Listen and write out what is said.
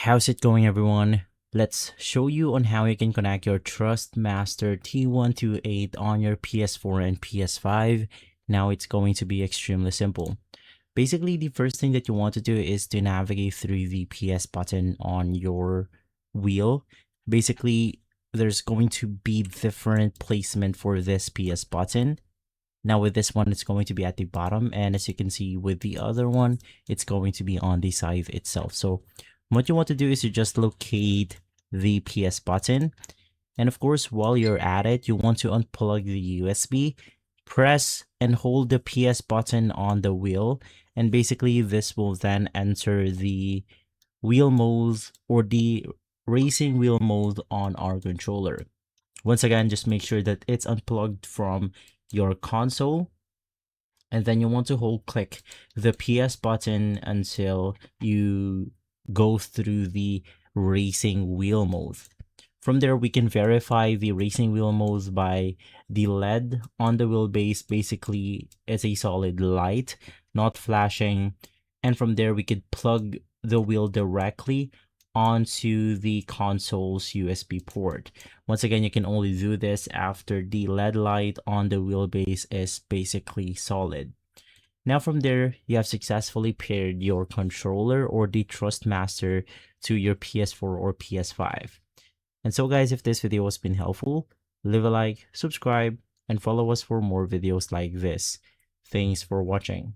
How's it going, everyone? Let's show you on how you can connect your Thrustmaster T128 on your PS4 and PS5. Now it's going to be extremely simple. Basically, the first thing that you want to do is to navigate through the PS button on your wheel. Basically, there's going to be different placement for this PS button. Now with this one, it's going to be at the bottom, and as you can see with the other one, it's going to be on the side itself. So what you want to do is you just locate the PS button, and of course, while you're at it, you want to unplug the USB, press and hold the PS button on the wheel, and basically this will then enter the wheel mode or the racing wheel mode on our controller. Once again, just make sure that it's unplugged from your console, and then you want to hold click the PS button until you go through the racing wheel mode. From there, we can verify the racing wheel mode by the LED on the wheelbase. Basically, it's a solid light, not flashing. And from there, we could plug the wheel directly onto the console's USB port. Once again, you can only do this after the LED light on the wheelbase is basically solid. Now from there, you have successfully paired your controller or the Thrustmaster to your PS4 or PS5. And so guys, if this video has been helpful, leave a like, subscribe, and follow us for more videos like this. Thanks for watching.